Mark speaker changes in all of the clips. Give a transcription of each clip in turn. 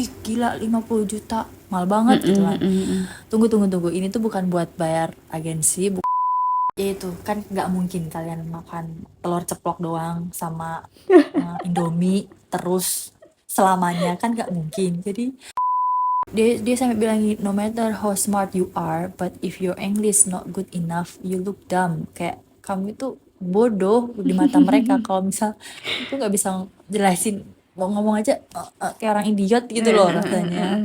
Speaker 1: ih gila 50 juta mahal banget gitu kan. Tunggu, ini tuh bukan buat bayar agensi, ya itu kan nggak mungkin kalian makan telur ceplok doang sama Indomie terus selamanya, kan nggak mungkin. Jadi dia sampai bilang no matter how smart you are, but if your English not good enough, you look dumb. Kayak kamu itu bodoh di mata mereka kalau misal itu nggak bisa jelasin, mau ngomong aja kayak orang idiot gitu loh rasanya.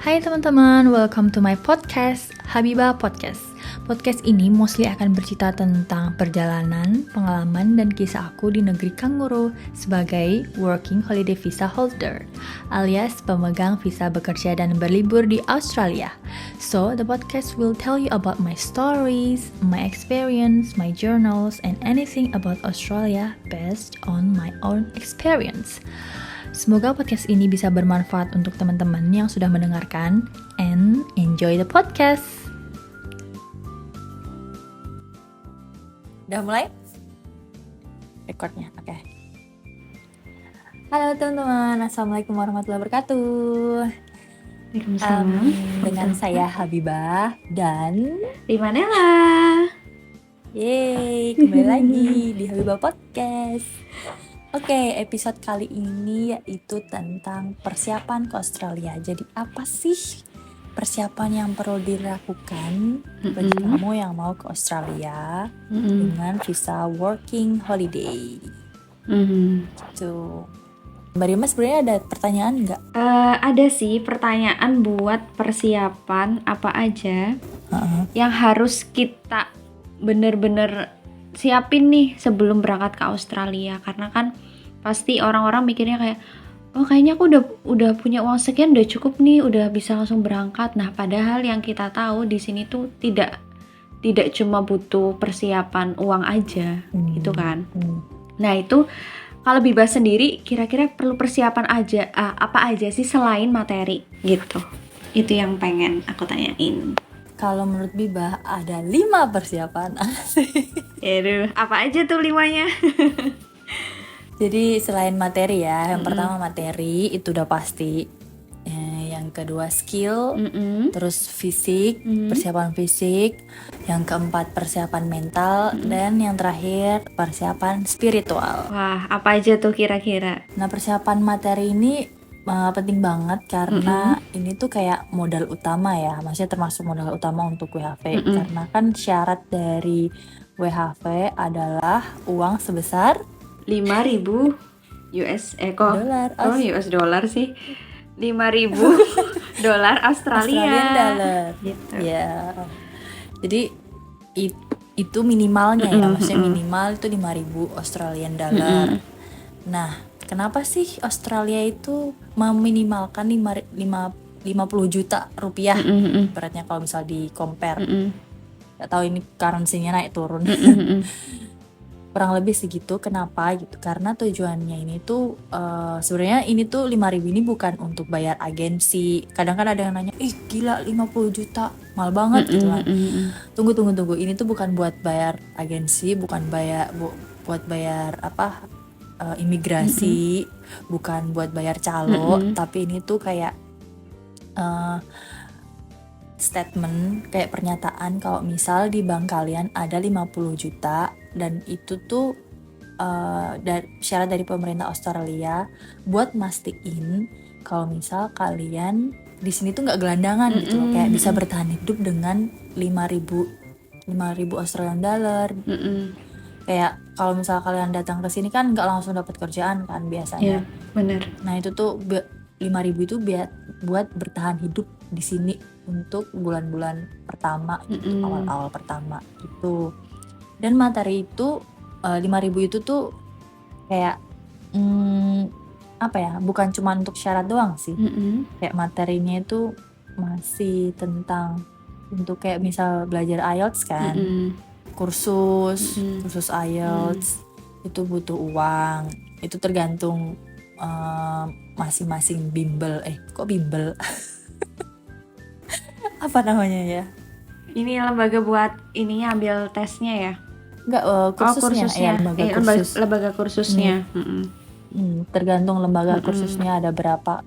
Speaker 1: Hai teman-teman, welcome to my podcast, Habibah Podcast. Podcast ini mostly akan bercerita tentang perjalanan, pengalaman, dan kisah aku di negeri Kanguru sebagai working holiday visa holder, alias pemegang visa bekerja dan berlibur di Australia. So, the podcast will tell you about my stories, my experience, my journals, and anything about Australia based on my own experience. Semoga podcast ini bisa bermanfaat untuk teman-teman yang sudah mendengarkan, and enjoy the podcast. Udah mulai? Recordnya, oke. Halo teman-teman, Assalamualaikum warahmatullahi wabarakatuh. Dengan saya Habibah dan
Speaker 2: Rimanella.
Speaker 1: Yeay, kembali lagi di Habibah Podcast. Oke, episode kali ini yaitu tentang persiapan ke Australia. Jadi apa sih persiapan yang perlu dilakukan bagi kamu yang mau ke Australia dengan visa working holiday? Gitu. Mbak Rima sebenarnya ada pertanyaan nggak?
Speaker 2: Ada sih pertanyaan buat persiapan apa aja yang harus kita bener-bener siapin nih sebelum berangkat ke Australia, karena kan pasti orang-orang mikirnya kayak, oh kayaknya aku udah punya uang sekian, udah cukup nih, udah bisa langsung berangkat. Nah, padahal yang kita tahu di sini tuh tidak cuma butuh persiapan uang aja, gitu kan. Nah, itu kalau Bibah sendiri kira-kira perlu persiapan apa aja sih selain materi gitu. Itu yang pengen aku tanyain.
Speaker 1: Kalau menurut Bibah ada 5 persiapan.
Speaker 2: Aduh, apa aja tuh 5-nya?
Speaker 1: Jadi selain materi ya, yang pertama materi itu udah pasti. Yang kedua skill, terus fisik, persiapan fisik. Yang keempat persiapan mental, dan yang terakhir persiapan spiritual.
Speaker 2: Wah, apa aja tuh kira-kira?
Speaker 1: Nah, persiapan materi ini penting banget karena ini tuh kayak modal utama ya, maksudnya termasuk modal utama untuk WHV. Karena kan syarat dari WHV adalah uang sebesar
Speaker 2: 5.000 US
Speaker 1: dolar.
Speaker 2: US dollar sih. 5.000 dolar Australia.
Speaker 1: Australian dollar.
Speaker 2: Gitu.
Speaker 1: Ya. Jadi itu minimalnya ya, maksudnya minimal itu 5.000 Australian dollar. Nah, kenapa sih Australia itu meminimalkan 50 juta rupiah? Beratnya kalau misal di compare. Gak tahu ini currency-nya naik turun. Kurang lebih segitu. Kenapa gitu? Karena tujuannya ini tuh sebenarnya ini tuh 5.000 ini bukan untuk bayar agensi. Kadang kan ada yang nanya, ih gila 50 juta mahal banget gitu kan. Tunggu. Ini tuh bukan buat bayar agensi, bukan buat bayar imigrasi, bukan buat bayar calo, tapi ini tuh kayak statement, kayak pernyataan kalau misal di bank kalian ada 50 juta dan itu tuh syarat dari pemerintah Australia buat mastiin kalau misal kalian di sini tuh nggak gelandangan gitu loh, kayak bisa bertahan hidup dengan 5.000 Australian dollar. Kayak kalau misal kalian datang ke sini kan nggak langsung dapat kerjaan kan biasanya.
Speaker 2: Iya, benar.
Speaker 1: Nah itu tuh 5.000 itu buat bertahan hidup di sini untuk bulan-bulan pertama gitu, awal-awal pertama gitu. Dan materi itu 5.000 itu tuh kayak bukan cuma untuk syarat doang sih. Kayak materinya itu masih tentang untuk kayak misal belajar IELTS kan. Kursus IELTS itu butuh uang. Itu tergantung masing-masing bimbel. Kok bimbel? Apa namanya ya?
Speaker 2: Ini lembaga buat ini ambil tesnya ya?
Speaker 1: Enggak, kursusnya ya, lembaga kursus.
Speaker 2: Lembaga kursusnya. Mm-mm.
Speaker 1: Tergantung lembaga kursusnya ada berapa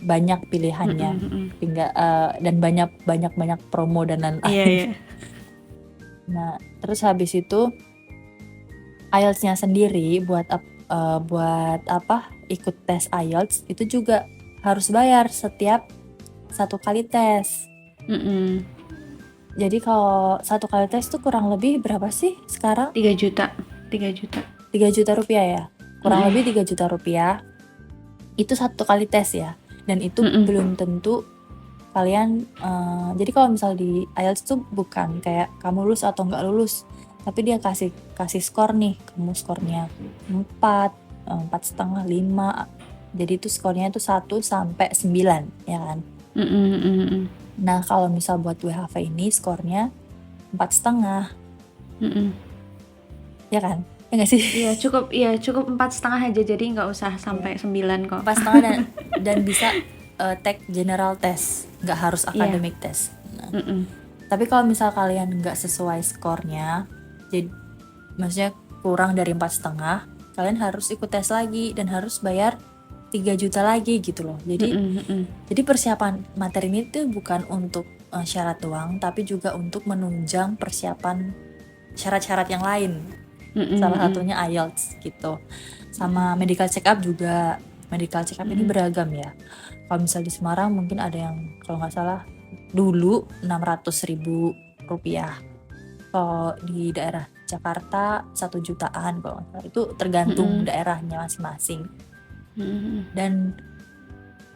Speaker 1: banyak pilihannya. Tinggal dan banyak promo dan lain-lain.
Speaker 2: Iya.
Speaker 1: Nah, terus habis itu IELTS-nya sendiri buat apa? Ikut tes IELTS itu juga harus bayar setiap 1 kali tes. Jadi kalau 1 kali tes tuh kurang lebih berapa sih sekarang?
Speaker 2: 3 juta. 3
Speaker 1: juta rupiah ya. Kurang lebih 3 juta rupiah. Itu 1 kali tes ya. Dan itu belum tentu kalian jadi kalau misal di IELTS tuh bukan kayak kamu lulus atau nggak lulus, tapi dia kasih skor nih, kamu skornya 4, 4,5, 5. Jadi itu skornya itu 1 sampai 9 ya kan. Nah kalau misal buat WHV ini skornya 4,5. Ya kan? Ya nggak sih?
Speaker 2: Iya cukup 4,5 aja, jadi nggak usah sampai 9 kok.
Speaker 1: 4,5 dan bisa take general test, nggak harus academic test. Nah, tapi kalau misal kalian nggak sesuai skornya, jadi maksudnya kurang dari 4,5, kalian harus ikut tes lagi dan harus bayar 3 juta lagi gitu loh. Jadi persiapan materi ini tuh bukan untuk syarat doang, tapi juga untuk menunjang persiapan syarat-syarat yang lain. Salah satunya IELTS gitu. Sama medical check up juga. Medical check up ini beragam ya. Kalau misal di Semarang mungkin ada yang kalau nggak salah dulu 600.000 rupiah. Kalau di daerah Jakarta 1 jutaan kalau nggak salah. Itu tergantung daerahnya masing-masing. Dan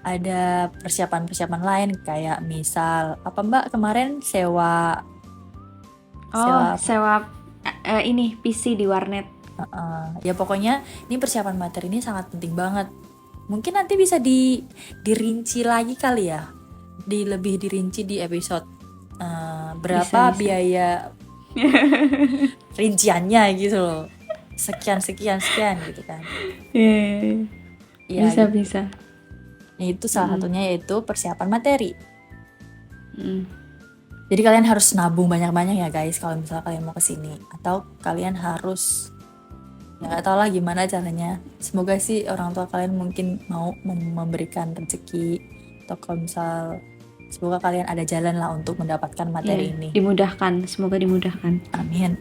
Speaker 1: ada persiapan-persiapan lain kayak misal apa Mbak kemarin sewa
Speaker 2: ini PC di warnet.
Speaker 1: Ya pokoknya ini persiapan materi ini sangat penting banget. Mungkin nanti bisa dirinci lagi kali ya, lebih dirinci di episode berapa bisa. Biaya rinciannya gitu loh, sekian gitu kan.
Speaker 2: Ya, bisa.
Speaker 1: Itu salah satunya yaitu persiapan materi. Jadi kalian harus nabung banyak-banyak ya guys kalau misalnya kalian mau kesini, atau kalian harus nggak tahu lah gimana caranya. Semoga sih orang tua kalian mungkin mau memberikan rezeki, atau kalau misal semoga kalian ada jalan lah untuk mendapatkan materi ini.
Speaker 2: Semoga dimudahkan.
Speaker 1: Amin.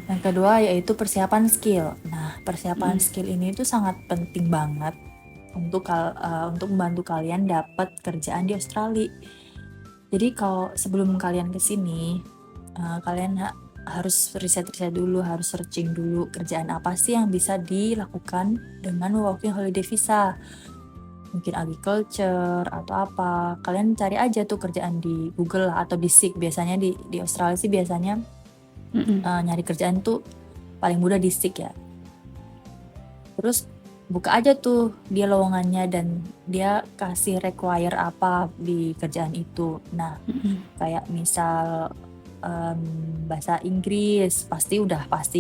Speaker 1: Yang kedua yaitu persiapan skill. Nah persiapan skill ini tuh sangat penting banget untuk membantu kalian dapat kerjaan di Australia. Jadi kalau sebelum kalian kesini, kalian harus riset dulu, harus searching dulu kerjaan apa sih yang bisa dilakukan dengan working holiday visa. Mungkin agriculture atau apa. Kalian cari aja tuh kerjaan di Google lah, atau di Seek. Biasanya di Australia sih biasanya nyari kerjaan tuh paling mudah di Seek ya. Terus buka aja tuh dia lowongannya dan dia kasih require apa di kerjaan itu. Nah, kayak misal bahasa Inggris pasti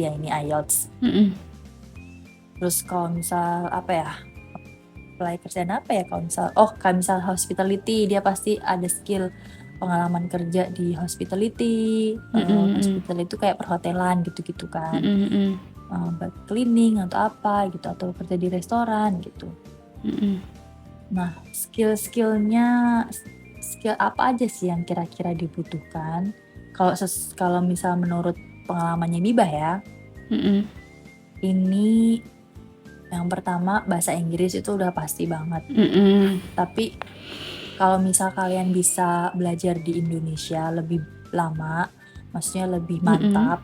Speaker 1: ya ini IELTS. Terus kalau misal apa ya, apply kerjaan apa ya, kalau misal hospitality, dia pasti ada skill pengalaman kerja di hospitality. Hospitality itu kayak perhotelan gitu-gitu kan. Cleaning atau apa gitu, atau kerja di restoran gitu. Nah skill apa aja sih yang kira-kira dibutuhkan kalau misal menurut pengalamannya Bibah ya. Ini yang pertama bahasa Inggris itu udah pasti banget. Tapi kalau misal kalian bisa belajar di Indonesia lebih lama, maksudnya lebih mantap,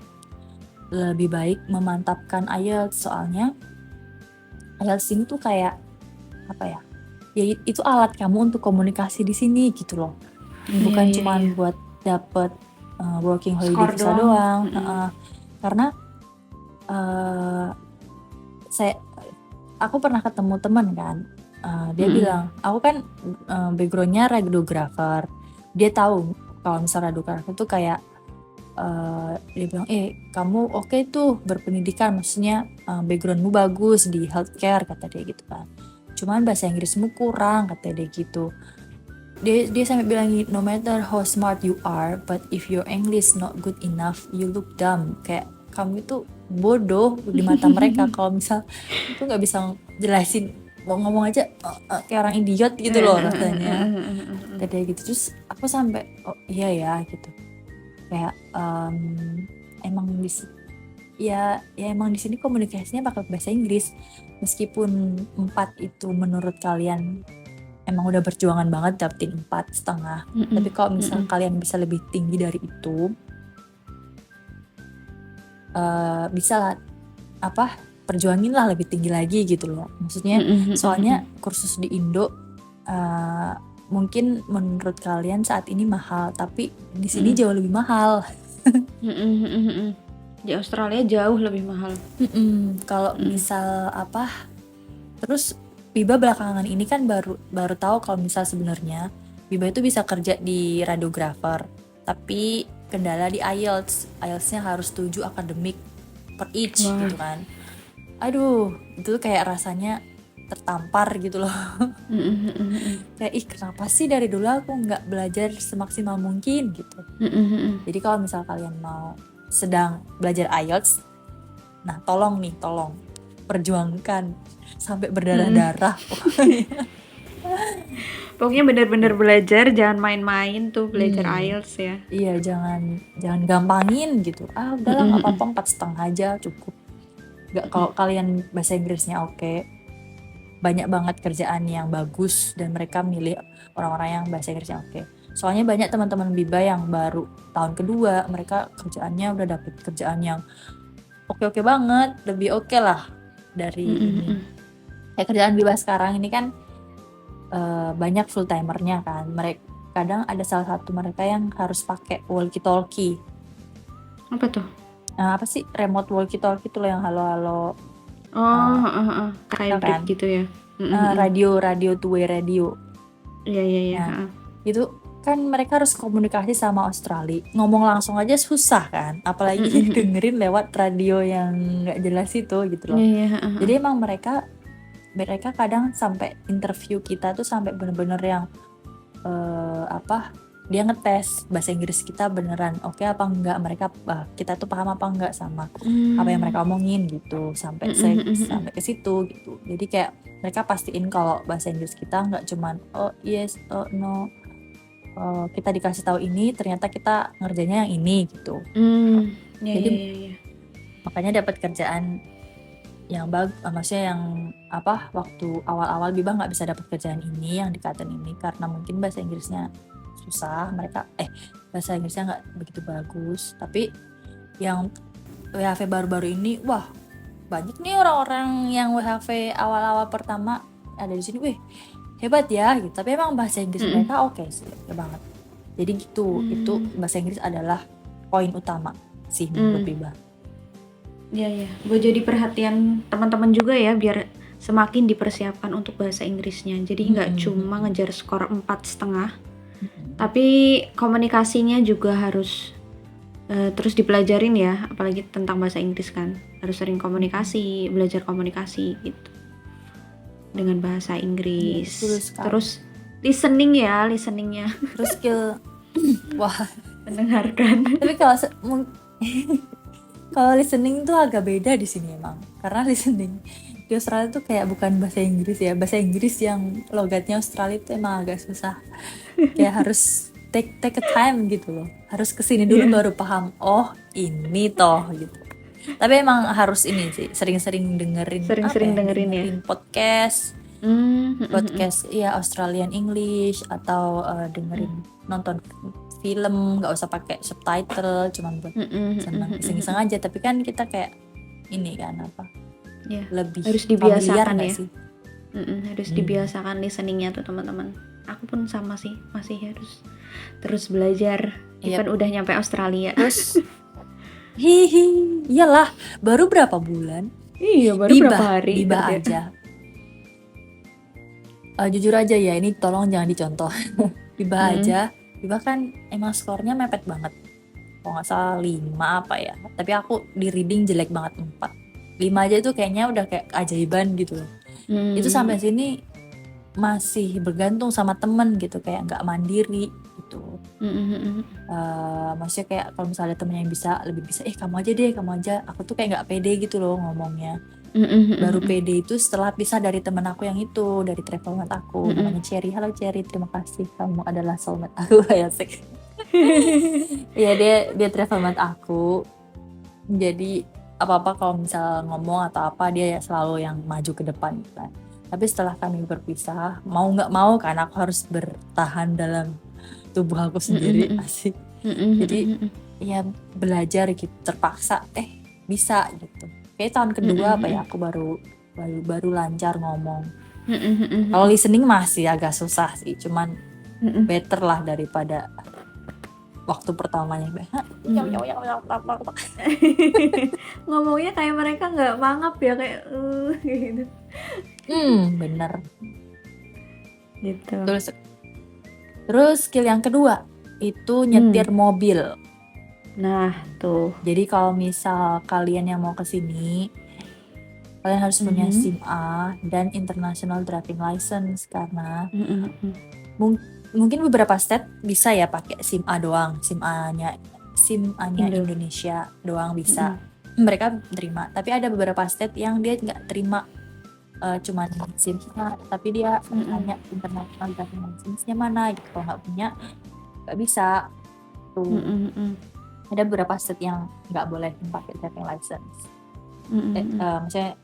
Speaker 1: lebih baik memantapkan IELTS. Soalnya IELTS ini tuh kayak apa ya? Ya itu alat kamu untuk komunikasi di sini gitu loh. Bukan cuma buat dapet working holiday visa doang. Karena aku pernah ketemu teman kan. Dia bilang, aku kan backgroundnya radiografer. Dia tahu kalau misalnya radiografer tuh kayak dia bilang, kamu oke tuh berpendidikan, maksudnya backgroundmu bagus di healthcare, kata dia gitu kan. Cuman bahasa Inggrismu kurang, kata dia gitu. dia sampai bilang gini, no matter how smart you are, but if your English not good enough, you look dumb. Kayak kamu itu bodoh di mata mereka kalau misal itu nggak bisa jelasin, mau ngomong aja kayak orang idiot gitu loh rasanya. Tadi gitu, terus aku sampai oh iya ya gitu. Kayak emang ya emang di sini komunikasinya pakai bahasa Inggris, meskipun 4 itu menurut kalian emang udah perjuangan banget dapetin 4,5. Tapi kalau misal kalian bisa lebih tinggi dari itu, bisa lah perjuangin lah lebih tinggi lagi gitu loh. Maksudnya soalnya kursus di Indo mungkin menurut kalian saat ini mahal, tapi di sini jauh lebih mahal.
Speaker 2: Di Australia jauh lebih mahal.
Speaker 1: Kalau misal terus Biba belakangan ini kan baru tahu kalau misal sebenarnya Biba itu bisa kerja di radiografer, tapi kendala di IELTS-nya harus 7 akademik per each gitu kan. Aduh, itu kayak rasanya tertampar gitu loh. Kayak kenapa sih dari dulu aku nggak belajar semaksimal mungkin gitu. Jadi kalau misal kalian mau sedang belajar IELTS, nah tolong perjuangkan sampai berdarah-darah.
Speaker 2: Pokoknya benar-benar belajar, jangan main-main tuh belajar IELTS ya.
Speaker 1: Iya, jangan gampangin gitu. Udahlah nggak apa-apa 4,5 aja cukup. Nggak, kalau kalian bahasa Inggrisnya oke, banyak banget kerjaan yang bagus dan mereka milih orang-orang yang bahasa Inggrisnya oke. Soalnya banyak teman-teman Biba yang baru tahun kedua, mereka kerjaannya udah dapet kerjaan yang oke banget, lebih oke lah dari ini. Kayak kerjaan Biba sekarang ini kan banyak full timernya kan. Mereka kadang ada salah satu mereka yang harus pakai walkie talkie.
Speaker 2: Apa tuh?
Speaker 1: Apa sih remote walkie talkie itu loh yang halo-halo.
Speaker 2: Kayak
Speaker 1: kan?
Speaker 2: gitu ya.
Speaker 1: Radio two way radio.
Speaker 2: Iya.
Speaker 1: Nah, itu kan mereka harus komunikasi sama Australia. Ngomong langsung aja susah kan, apalagi dengerin lewat radio yang nggak jelas itu gitu loh. Jadi emang mereka kadang sampai interview kita tuh sampai bener-bener yang dia ngetes bahasa Inggris kita beneran oke apa enggak, kita tuh paham apa enggak sama apa yang mereka omongin gitu, sampai ke situ gitu. Jadi kayak mereka pastiin kalau bahasa Inggris kita nggak cuman oh yes oh no, kita dikasih tahu ini ternyata kita ngerjainnya yang ini gitu. Jadi makanya dapat kerjaan yang maksudnya yang waktu awal-awal Biba nggak bisa dapat kerjaan ini yang dikatain ini karena mungkin bahasa Inggrisnya susah, bahasa Inggrisnya nggak begitu bagus. Tapi yang WHV baru-baru ini wah banyak nih orang-orang yang WHV awal-awal pertama ada di sini, hebat ya gitu. Tapi emang bahasa Inggris mereka oke sih, oke banget. Jadi gitu, itu bahasa Inggris adalah poin utama sih menurut Biba.
Speaker 2: Iya. Buat jadi perhatian teman-teman juga ya, biar semakin dipersiapkan untuk bahasa Inggrisnya. Jadi nggak cuma ngejar skor 4,5, tapi komunikasinya juga harus terus dipelajarin ya, apalagi tentang bahasa Inggris kan. Harus sering komunikasi, belajar komunikasi gitu dengan bahasa Inggris. Terus listeningnya.
Speaker 1: Terus skill
Speaker 2: mendengarkan.
Speaker 1: Tapi kalau listening tuh agak beda di sini emang, karena listening di Australia tuh kayak bukan bahasa Inggris ya, bahasa Inggris yang logatnya Australia itu emang agak susah. Kayak harus take a time gitu loh, harus kesini dulu baru paham, oh ini toh gitu. Tapi emang harus ini sih, sering-sering dengerin podcast ya Australian English, atau nonton film, nggak usah pakai subtitle, cuman buat senang iseng-iseng aja. Tapi kan kita kayak ini kan lebih
Speaker 2: harus dibiasakan ya.
Speaker 1: Sih?
Speaker 2: Harus dibiasakan listeningnya tuh teman-teman. Aku pun sama sih, masih harus terus belajar. Kan udah nyampe Australia.
Speaker 1: Terus iyalah baru berapa bulan?
Speaker 2: Iya, baru berapa hari.
Speaker 1: Biba aja. Jujur aja ya, ini tolong jangan dicontoh. Biba aja. Biba kan emang skornya mepet banget. Kalau nggak salah 5 apa ya. Tapi aku di reading jelek banget 4. 5 aja itu kayaknya udah kayak keajaiban gitu loh. Itu sampai sini masih bergantung sama temen gitu, kayak nggak mandiri gitu. Maksudnya kayak kalau misalnya ada temen yang lebih bisa, kamu aja deh, kamu aja. Aku tuh kayak nggak pede gitu loh ngomongnya. Baru pede itu setelah pisah dari temen aku yang itu, dari travelmate aku, namanya Cherry. Halo Cherry, terima kasih, kamu adalah soulmate aku. Ya sih. Ya dia travelmate aku. Jadi apa-apa kalau misal ngomong atau apa, dia ya selalu yang maju ke depan gitu kan. Tapi setelah kami berpisah, mau nggak mau kan aku harus bertahan dalam tubuh aku sendiri, asik. Jadi ya belajar gitu, terpaksa bisa gitu. Kayak tahun kedua apa ya, aku baru lancar ngomong. Kalau listening masih agak susah sih, cuman better lah daripada waktu pertamanya.
Speaker 2: Ngomongnya kayak mereka nggak mangap ya, kayak gitu.
Speaker 1: Bener.
Speaker 2: Gitu.
Speaker 1: Terus skill yang kedua itu nyetir mobil.
Speaker 2: Nah tuh.
Speaker 1: Jadi kalau misal kalian yang mau kesini, kalian harus punya SIM A dan International Driving License, karena mungkin beberapa state bisa ya pakai SIM A doang, SIM A-nya Indonesia doang bisa. Mereka terima, tapi ada beberapa state yang dia nggak terima cuman SIM A, tapi dia tanya International Driving License-nya mana gitu. Kalau nggak punya nggak bisa tuh. Ada beberapa state yang nggak boleh pakai driving license. Maksudnya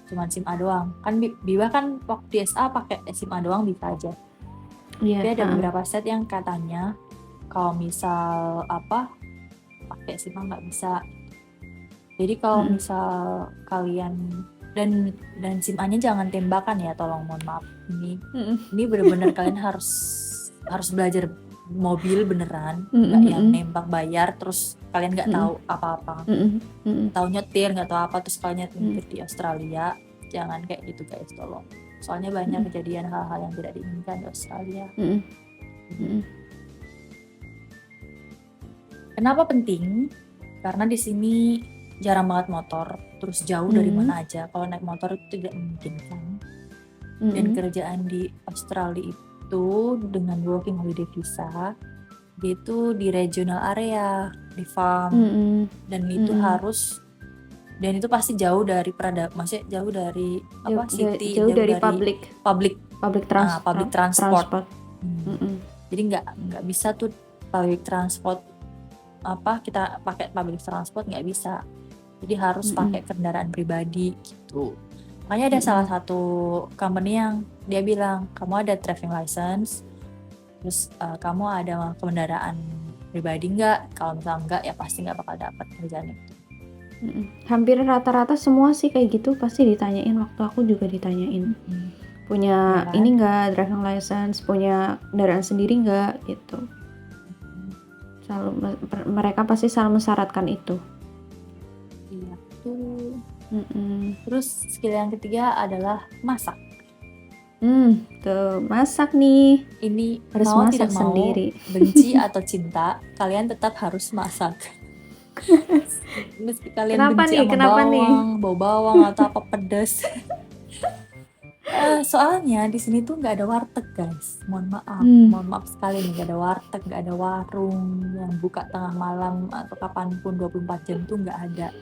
Speaker 1: cuma SIM A doang. Kan Biwa kan waktu di SA pakai SIM A doang bisa aja. Tapi ada beberapa set yang katanya kalau misal pakai SIM A nggak bisa. Jadi kalau misal kalian dan SIM A-nya jangan tembakan ya, tolong, mohon maaf. Ini benar-benar kalian harus belajar mobil beneran, nggak yang nembak bayar terus kalian nggak tahu apa-apa, tahu nyetir nggak tahu apa terus kalian nyetir di Australia. Jangan kayak gitu guys, tolong. Soalnya banyak kejadian hal-hal yang tidak diinginkan di Australia. Kenapa penting? Karena di sini jarang banget motor, terus jauh dari mana aja. Kalau naik motor itu tidak memungkinkan. Dan kerjaan di Australia itu dengan working holiday visa, dia itu di regional area, di farm, dan itu harus, dan itu pasti jauh dari maksudnya jauh dari city,
Speaker 2: jauh dari public transport.
Speaker 1: Jadi nggak bisa tuh public transport, kita pakai public transport nggak bisa, jadi harus pakai kendaraan pribadi gitu. Makanya ada salah satu company yang dia bilang, kamu ada driving license, terus kamu ada kendaraan pribadi nggak? Kalau misalnya nggak, ya pasti nggak bakal dapat kerjaan itu.
Speaker 2: Hampir rata-rata semua sih kayak gitu, pasti ditanyain. Waktu aku juga ditanyain, punya ini nggak, driving license, punya kendaraan sendiri nggak gitu. Selalu mereka pasti selalu mensyaratkan itu.
Speaker 1: Iya tuh. Terus skill yang ketiga adalah masak.
Speaker 2: Tuh masak nih.
Speaker 1: Ini
Speaker 2: harus
Speaker 1: mau
Speaker 2: masak
Speaker 1: tidak mau,
Speaker 2: sendiri.
Speaker 1: benci atau cinta, kalian tetap harus masak. Meski kalian
Speaker 2: Kenapa
Speaker 1: benci
Speaker 2: nih?
Speaker 1: sama bau bawang atau apa pedas. Soalnya di sini tuh nggak ada warteg guys. Mohon maaf sekali nih, nggak ada warteg, nggak ada warung yang buka tengah malam atau kapanpun 24 jam tuh nggak ada.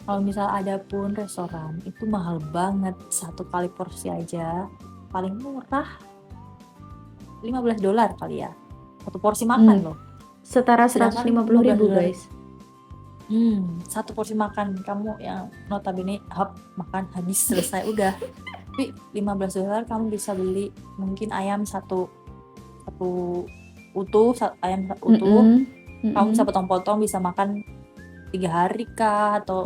Speaker 1: Kalau misal ada pun restoran itu mahal banget, satu kali porsi aja paling murah $15 kali ya, satu porsi makan loh.
Speaker 2: Setara 150.000 guys.
Speaker 1: Satu porsi makan, kamu yang notabene makan habis selesai udah. Tapi $15 kamu bisa beli mungkin ayam satu utuh, ayam utuh. Kamu bisa potong-potong, bisa makan 3 hari kah, atau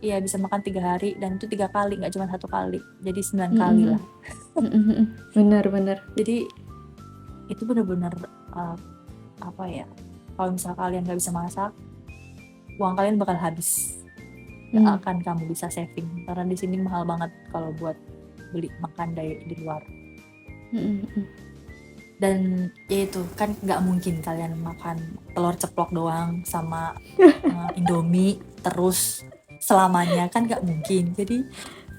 Speaker 1: iya bisa makan 3 hari, dan itu 3 kali, nggak cuma 1 kali, jadi 9 kali lah.
Speaker 2: Bener.
Speaker 1: Jadi itu benar-benar kalau misal kalian nggak bisa masak, uang kalian bakal habis, nggak akan kamu bisa saving, karena di sini mahal banget kalau buat beli makan di luar. Dan ya itu kan nggak mungkin kalian makan telur ceplok doang sama Indomie terus selamanya, kan nggak mungkin. Jadi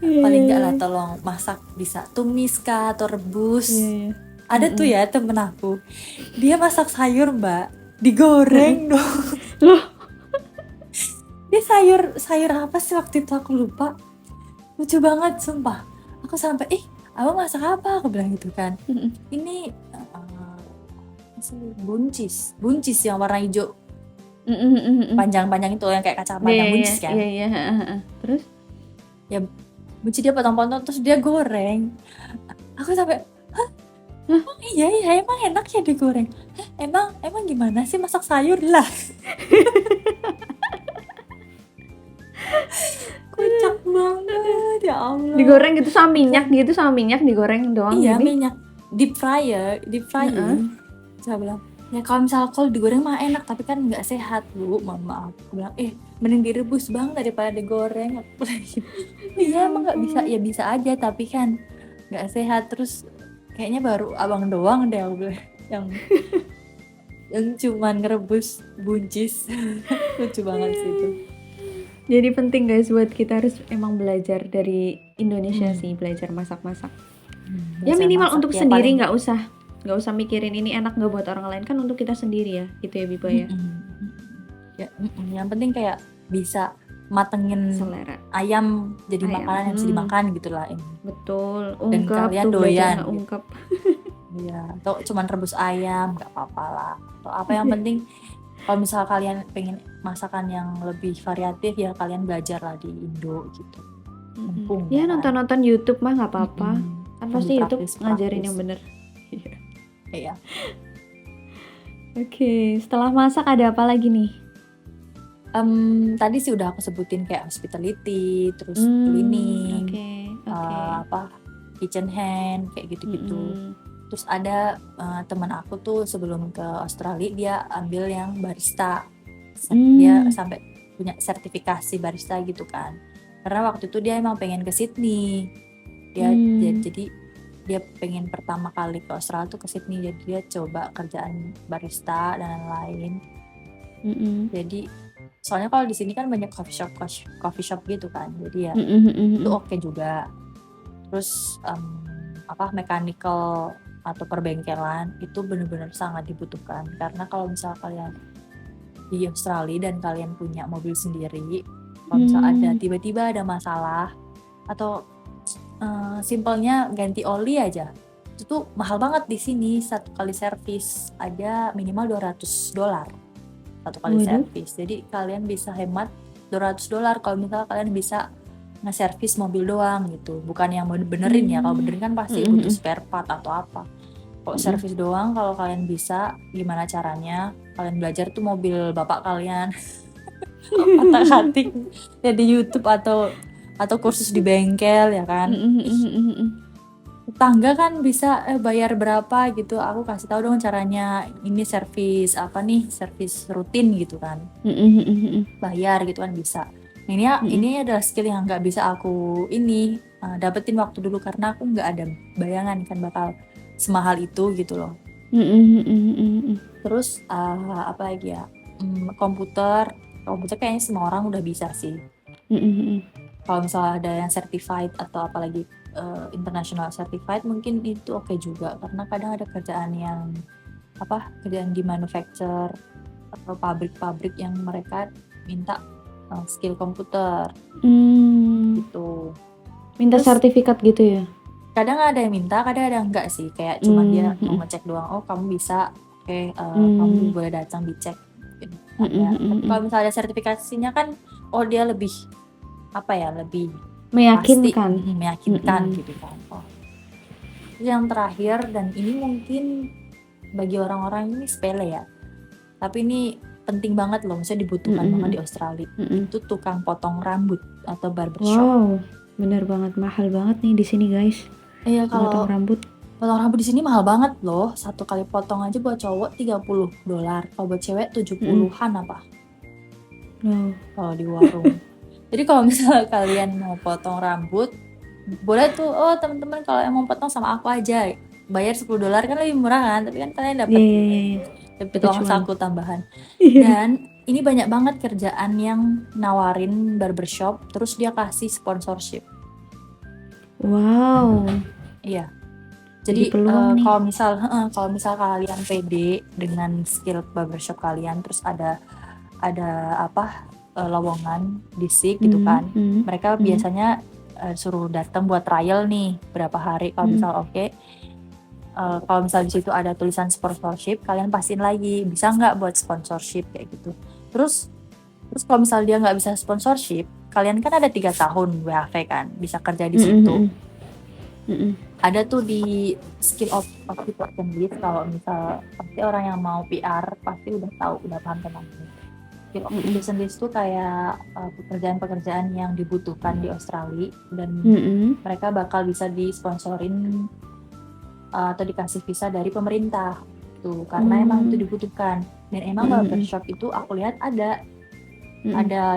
Speaker 1: paling enggak lah tolong masak, bisa tumis kah atau rebus.
Speaker 2: Iya.
Speaker 1: Ada tuh ya temen aku, dia masak sayur mbak, digoreng dong.
Speaker 2: Loh,
Speaker 1: Dia sayur apa sih waktu itu aku lupa, lucu banget sumpah. Aku sampai abang masak apa, aku bilang gitu kan. Ini buncis yang warna hijau panjang-panjang itu, yang kayak kacang panjang, buncis kan.
Speaker 2: Iya. Terus?
Speaker 1: Ya buncis dia potong-potong terus dia goreng. Aku sampai emang iya emang enak ya digoreng. Emang gimana sih masak sayur lah. Kocak banget ya Allah.
Speaker 2: Digoreng gitu sama minyak digoreng doang.
Speaker 1: Iya
Speaker 2: gini.
Speaker 1: minyak deep frying. Saya bilang ya kalau digoreng mah enak, tapi kan nggak sehat bu, maaf. Aku bilang mending direbus bang daripada digoreng. Aku bilang gitu. Iya emang nggak bisa, ya bisa aja tapi kan nggak sehat. Terus kayaknya baru abang doang deh aku bilang yang cuman ngerebus buncis. Lucu banget sih itu.
Speaker 2: Jadi penting guys buat kita harus emang belajar dari Indonesia sih, belajar masak-masak. Ya minimal untuk
Speaker 1: ya,
Speaker 2: sendiri, nggak usah mikirin ini enak nggak buat orang lain, kan untuk kita sendiri ya, gitu ya Biba ya.
Speaker 1: Yang penting kayak bisa matengin
Speaker 2: Selera
Speaker 1: ayam jadi makanan yang bisa dimakan gitulah ini.
Speaker 2: Betul.
Speaker 1: Dan
Speaker 2: Ungkap
Speaker 1: kalian
Speaker 2: tuh, belajar
Speaker 1: doyan.
Speaker 2: ungkap.
Speaker 1: Iya, atau cuman rebus ayam nggak apa-apa lah. Atau apa yang penting kalau misal kalian pengen masakan yang lebih variatif ya kalian belajar lah di Indo gitu. Mumpung,
Speaker 2: Ya
Speaker 1: kan?
Speaker 2: nonton YouTube mah nggak apa-apa. Kan pasti YouTube
Speaker 1: Praktis.
Speaker 2: ngajarin yang bener.
Speaker 1: Iya.
Speaker 2: Oke, setelah masak ada apa lagi nih?
Speaker 1: Tadi sih udah aku sebutin kayak hospitality, terus cleaning, kitchen hand kayak gitu-gitu. Terus ada teman aku tuh sebelum ke Australia dia ambil yang barista. Dia sampai punya sertifikasi barista gitu kan. Karena waktu itu dia emang pengen ke Sydney. Jadi dia pengen pertama kali ke Australia tuh ke Sydney, jadi dia coba kerjaan barista dan lain-lain. Jadi soalnya kalau di sini kan banyak coffee shop gitu kan, jadi ya itu oke juga. Terus mechanical atau perbengkelan itu benar-benar sangat dibutuhkan, karena kalau misal kalian di Australia dan kalian punya mobil sendiri, kalau misal ada tiba-tiba ada masalah atau simpelnya ganti oli aja itu tuh mahal banget di sini. Satu kali servis aja minimal $200 satu kali servis. Jadi kalian bisa hemat $200 kalau misalnya kalian bisa nge-servis mobil doang gitu, bukan yang benerin ya. Kalau benerin kan pasti butuh spare part atau apa. Kalau servis doang, kalau kalian bisa, gimana caranya kalian belajar tuh mobil bapak kalian otak-atik ya di YouTube atau kursus di bengkel ya kan. Tetangga kan bisa bayar berapa gitu, aku kasih tahu dong caranya, ini servis servis rutin gitu kan, bayar gitu kan bisa. Ini adalah skill yang nggak bisa aku dapetin waktu dulu, karena aku nggak ada bayangan kan bakal semahal itu gitu loh. Terus apa lagi ya, komputer kayaknya semua orang udah bisa sih. Kalau misalnya ada yang certified atau apalagi international certified mungkin itu oke juga, karena kadang ada kerjaan di manufacture atau pabrik-pabrik yang mereka minta skill komputer gitu.
Speaker 2: Minta sertifikat gitu ya?
Speaker 1: Kadang ada yang minta, kadang ada yang enggak sih, kayak cuman dia mau ngecek doang, oh kamu bisa, kamu boleh datang dicek gitu. Tapi kalau misalnya ada sertifikasinya kan dia lebih lebih meyakinkan gitu kan. Yang terakhir, dan ini mungkin bagi orang-orang ini sepele ya, tapi ini penting banget loh, maksudnya dibutuhkan banget di Australia. Itu tukang potong rambut atau barbershop.
Speaker 2: Wow, bener banget, mahal banget nih di sini guys.
Speaker 1: Iya, kalau
Speaker 2: potong
Speaker 1: rambut di sini mahal banget loh. Satu kali potong aja buat cowok $30, kalau buat cewek 70-an apa. Kalau di warung. Jadi kalau misalnya kalian mau potong rambut, boleh tuh, teman-teman kalau yang mau potong sama aku aja, bayar $10 kan lebih murah kan, tapi kan kalian dapat uang saku tambahan. Dan ini banyak banget kerjaan yang nawarin barbershop terus dia kasih sponsorship.
Speaker 2: Wow.
Speaker 1: Iya.
Speaker 2: Jadi
Speaker 1: Jadi
Speaker 2: peluang nih.
Speaker 1: kalau misal kalian pede dengan skill barbershop kalian, terus ada lowongan di SIG gitu kan, mereka biasanya suruh datang buat trial nih berapa hari. Kalau misal oke, kalau misal di situ ada tulisan sponsorship, kalian pastiin lagi bisa nggak buat sponsorship kayak gitu. Terus kalau misal dia nggak bisa sponsorship, kalian kan ada 3 tahun WHV kan, bisa kerja di situ. Ada tuh di skill occupation list, kalau misal pasti orang yang mau PR pasti udah tahu, udah paham tentang ini. Skill occupation list tuh kayak pekerjaan-pekerjaan yang dibutuhkan di Australia dan mereka bakal bisa disponsorin atau dikasih visa dari pemerintah tuh, karena emang itu dibutuhkan. Dan emang barbershop itu aku lihat ada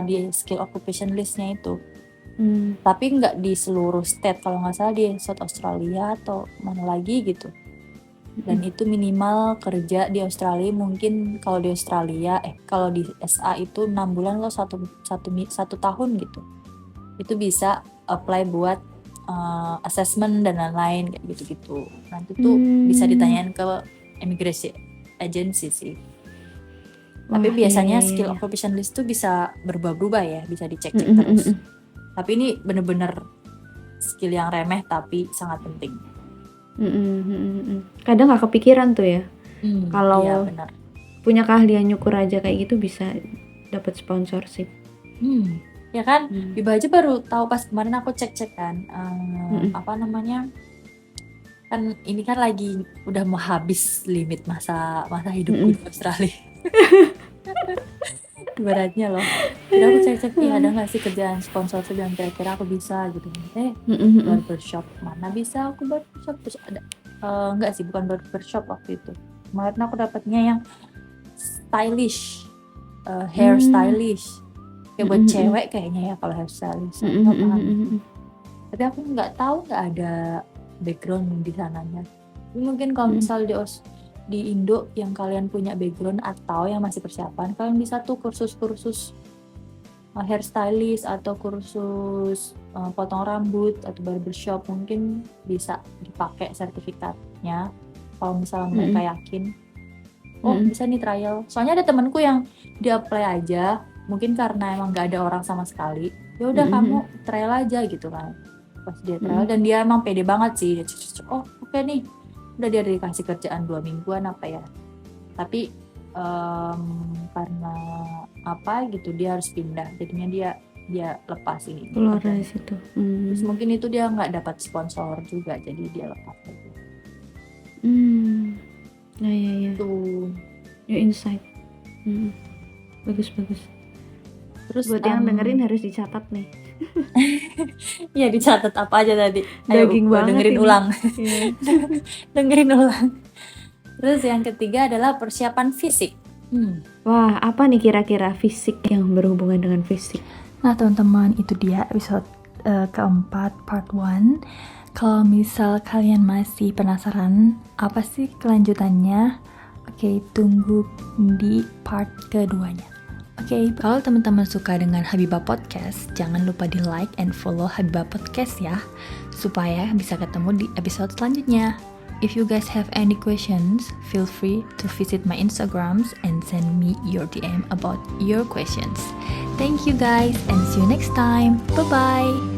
Speaker 1: di skill occupation listnya itu. Tapi nggak di seluruh state, kalau nggak salah di South Australia atau mana lagi gitu. Dan itu minimal kerja di Australia, mungkin kalau di Australia kalau di SA itu 6 bulan atau satu tahun gitu. Itu bisa apply buat assessment dan lain-lain kayak gitu-gitu. Nanti tuh bisa ditanyain ke immigration agency sih. Tapi biasanya skill occupation list tuh bisa berubah-ubah ya, bisa dicek-cek terus. Tapi ini bener-bener skill yang remeh tapi sangat penting.
Speaker 2: Kadang gak kepikiran tuh ya, kalau
Speaker 1: iya, benar.
Speaker 2: punya keahlian nyukur aja kayak gitu bisa dapat sponsorship.
Speaker 1: Ya kan, Biba aja baru tahu pas kemarin aku cek-cek kan, kan ini kan lagi udah mau habis limit masa hidupku di Australia. Ibaratnya loh, udah aku cek-cek ada nggak sih kerjaan sponsorship yang kira-kira aku bisa gitu. Barbershop, mana bisa aku barbershop, terus ada nggak sih, bukan barbershop waktu itu. Kemarin aku dapatnya yang stylish, hair stylish, kayak buat cewek kayaknya ya kalau hair stylish. Tapi aku nggak tahu, nggak ada background di sananya. Mungkin kalau misal di Indo yang kalian punya background atau yang masih persiapan, kalian bisa tuh kursus hair stylist atau kursus potong rambut atau barbershop, mungkin bisa dipakai sertifikatnya kalau misalnya mereka yakin bisa nih trial. Soalnya ada temanku yang dia apply aja, mungkin karena emang gak ada orang sama sekali, ya udah kamu trial aja gitu kan. Pas dia trial dan dia emang pede banget sih, dia oke nih, udah dia dikasih kerjaan 2 mingguan apa ya, tapi karena apa gitu dia harus pindah, jadinya dia lepas ini
Speaker 2: keluar dari situ.
Speaker 1: Terus mungkin itu dia nggak dapat sponsor juga, jadi dia lepas aja.
Speaker 2: Ya
Speaker 1: Tuh
Speaker 2: new insight. Bagus.
Speaker 1: Terus
Speaker 2: buat yang dengerin harus dicatat nih.
Speaker 1: ya dicatat apa aja tadi.
Speaker 2: Daging banget
Speaker 1: dengerin
Speaker 2: ini.
Speaker 1: ulang. Dengerin ulang. Terus yang ketiga adalah persiapan fisik.
Speaker 2: Wah, apa nih kira-kira fisik yang berhubungan dengan fisik?
Speaker 1: Nah teman-teman, itu dia episode keempat part 1. Kalau misal kalian masih penasaran apa sih kelanjutannya, oke, tunggu di part keduanya. Oke, kalau teman-teman suka dengan Habibah Podcast, jangan lupa di like and follow Habibah Podcast ya, supaya bisa ketemu di episode selanjutnya. If you guys have any questions, feel free to visit my Instagrams and send me your DM about your questions. Thank you guys and see you next time. Bye-bye!